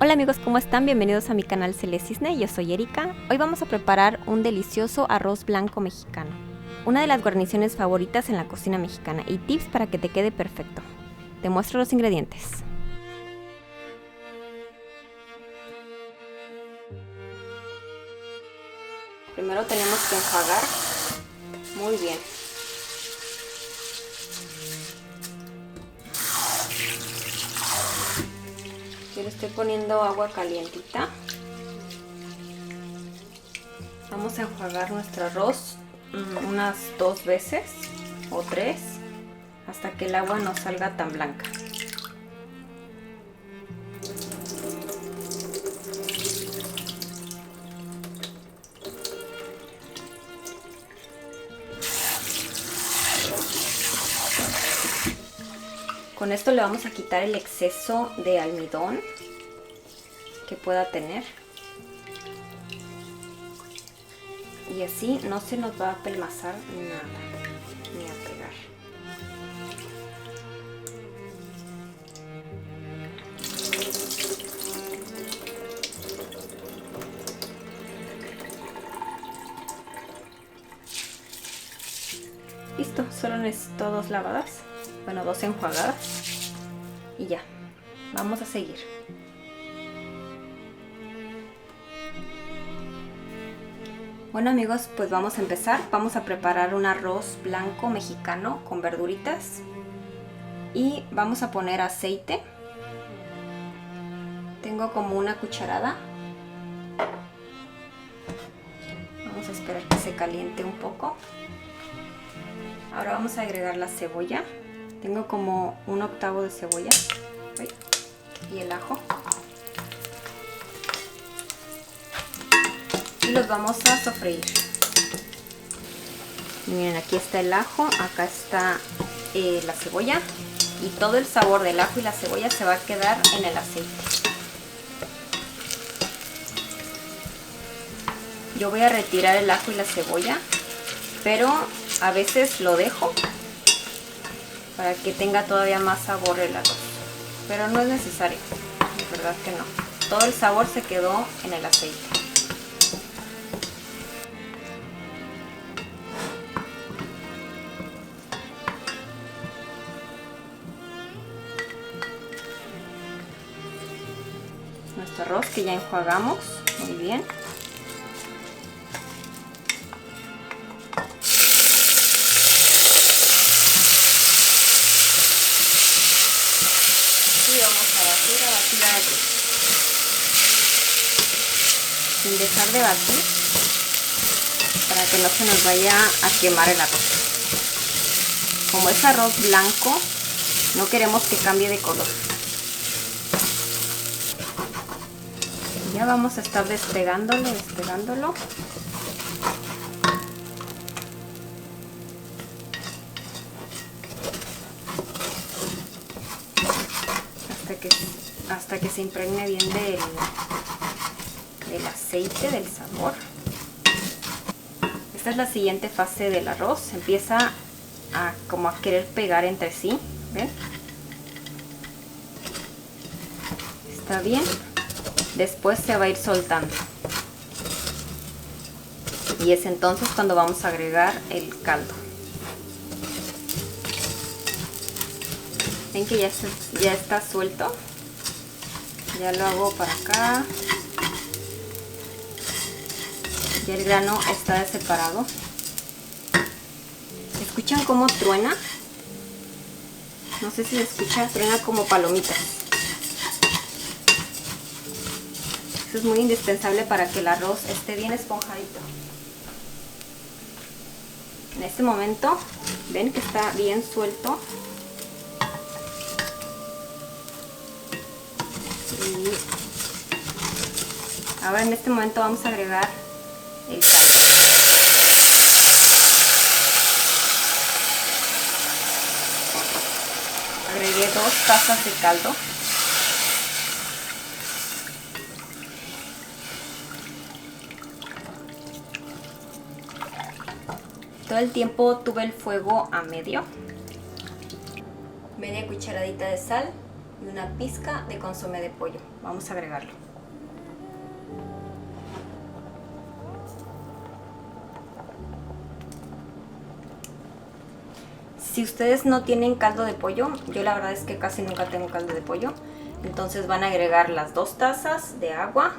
Hola amigos, ¿cómo están? Bienvenidos a mi canal Celecisne, yo soy Erika. Hoy vamos a preparar un delicioso arroz blanco mexicano, una de las guarniciones favoritas en la cocina mexicana y tips para que te quede perfecto. Te muestro los ingredientes. Primero tenemos que enjuagar muy bien. Yo le estoy poniendo agua calientita. Vamos a enjuagar nuestro arroz unas 2 veces o 3 hasta que el agua no salga tan blanca. Con esto le vamos a quitar el exceso de almidón que pueda tener. Y así no se nos va a apelmazar nada, ni a pegar. Listo, solo necesito 2 lavadas, bueno, 2 enjuagadas y ya, vamos a seguir. Bueno amigos, pues vamos a empezar. Vamos a preparar un arroz blanco mexicano con verduritas y vamos a poner aceite. Tengo como una cucharada. Vamos a esperar que se caliente un poco. Ahora vamos a agregar la cebolla. Tengo como 1/8 de cebolla y el ajo. Y los vamos a sofreír. Miren, aquí está el ajo, acá está la cebolla y todo el sabor del ajo y la cebolla se va a quedar en el aceite. Yo voy a retirar el ajo y la cebolla, pero a veces lo dejo para que tenga todavía más sabor el arroz, pero no es necesario, de verdad que no. Todo el sabor se quedó en el aceite. Nuestro arroz que ya enjuagamos muy bien. Y vamos a batir, sin dejar de batir para que no se nos vaya a quemar el arroz. Como es arroz blanco, no queremos que cambie de color. Ya vamos a estar despegándolo. Hasta que se impregne bien del aceite, del sabor. Esta es la siguiente fase del arroz. Empieza como a querer pegar entre sí. ¿Ven? Está bien. Después se va a ir soltando. Y es entonces cuando vamos a agregar el caldo. Ven que ya está suelto. Ya lo hago para acá. Ya el grano está separado. ¿Escuchan cómo truena? No sé si se escucha, truena como palomitas. Eso es muy indispensable para que el arroz esté bien esponjadito. En este momento, ven que está bien suelto. Y ahora en este momento vamos a agregar el caldo. Agregué 2 tazas de caldo. Todo el tiempo tuve el fuego a medio. Media cucharadita de sal, y una pizca de consomé de pollo. Vamos a agregarlo. Si ustedes no tienen caldo de pollo, yo la verdad es que casi nunca tengo caldo de pollo, entonces van a agregar las 2 tazas de agua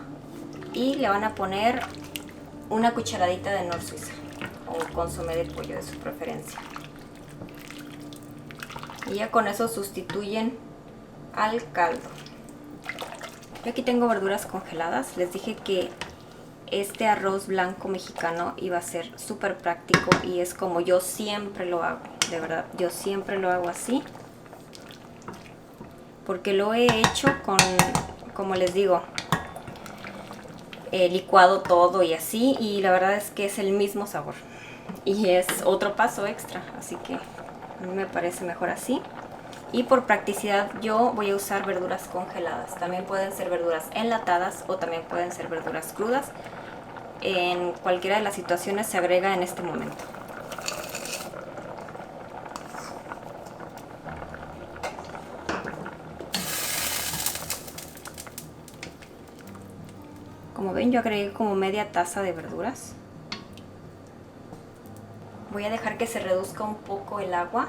y le van a poner una cucharadita de Knorr Suiza o consomé de pollo de su preferencia. Y ya con eso sustituyen al caldo. Yo aquí tengo verduras congeladas. Les dije que este arroz blanco mexicano iba a ser súper práctico y es como yo siempre lo hago. De verdad, yo siempre lo hago así. Porque lo he hecho con, como les digo, licuado todo y así. Y la verdad es que es el mismo sabor. Y es otro paso extra. Así que a mí me parece mejor así. Y por practicidad yo voy a usar verduras congeladas. También pueden ser verduras enlatadas o también pueden ser verduras crudas. En cualquiera de las situaciones se agrega en este momento. Como ven, yo agregué como media taza de verduras. Voy a dejar que se reduzca un poco el agua.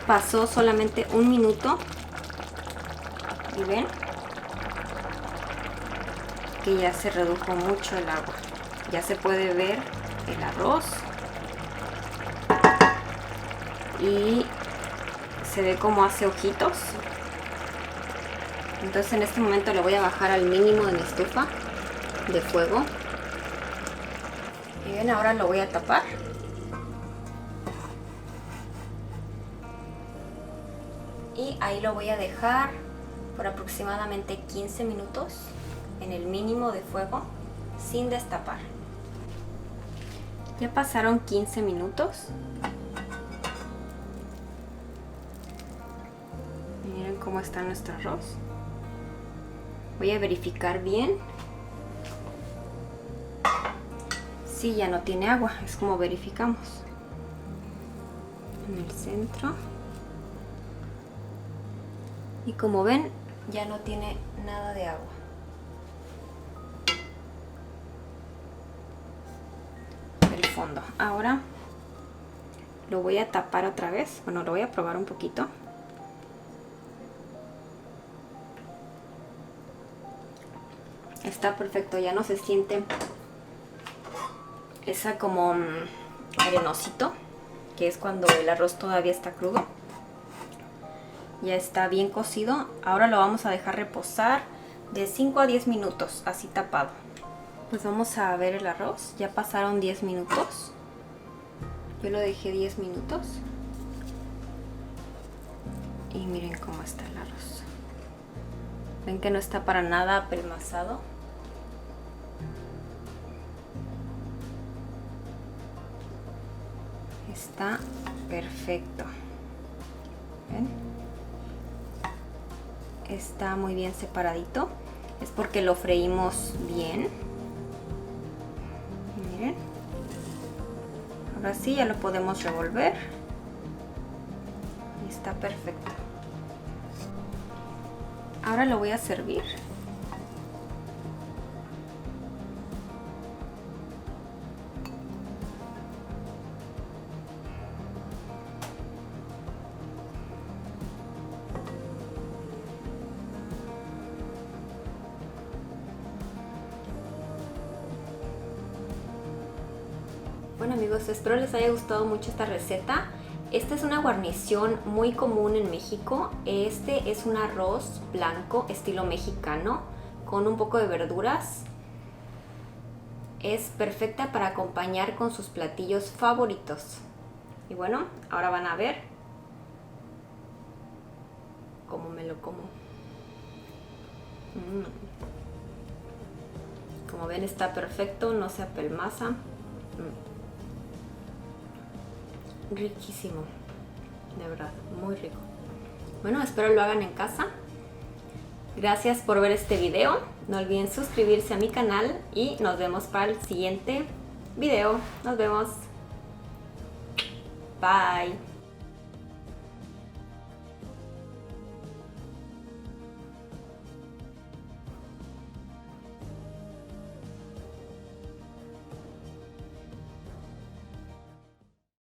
Pasó solamente 1 minuto. Y ven que ya se redujo mucho el agua. Ya se puede ver el arroz. Y se ve como hace ojitos. Entonces en este momento le voy a bajar al mínimo de mi estufa de fuego. Y bien, ahora lo voy a tapar. Y ahí lo voy a dejar por aproximadamente 15 minutos en el mínimo de fuego sin destapar. Ya pasaron 15 minutos. Miren cómo está nuestro arroz. Voy a verificar bien si ya no tiene agua. Es como verificamos. En el centro. Y como ven, ya no tiene nada de agua. El fondo. Ahora lo voy a tapar otra vez. Bueno, lo voy a probar un poquito. Está perfecto, ya no se siente esa como arenosito, que es cuando el arroz todavía está crudo. Ya está bien cocido. Ahora lo vamos a dejar reposar de 5 a 10 minutos, así tapado. Pues vamos a ver el arroz. Ya pasaron 10 minutos. Yo lo dejé 10 minutos. Y miren cómo está el arroz. Ven que no está para nada apelmazado. Está perfecto. ¿Ven? Está muy bien separadito. Es porque lo freímos bien. Miren. Ahora sí ya lo podemos revolver. Y está perfecto. Ahora lo voy a servir. Bueno amigos, espero les haya gustado mucho esta receta. Esta es una guarnición muy común en México. Este es un arroz blanco estilo mexicano con un poco de verduras. Es perfecta para acompañar con sus platillos favoritos. Y bueno, ahora van a ver cómo me lo como. Como ven, está perfecto, no se apelmaza. Riquísimo, de verdad, muy rico. Bueno, espero lo hagan en casa. Gracias por ver este video. No olviden suscribirse a mi canal y nos vemos para el siguiente video. Nos vemos. Bye.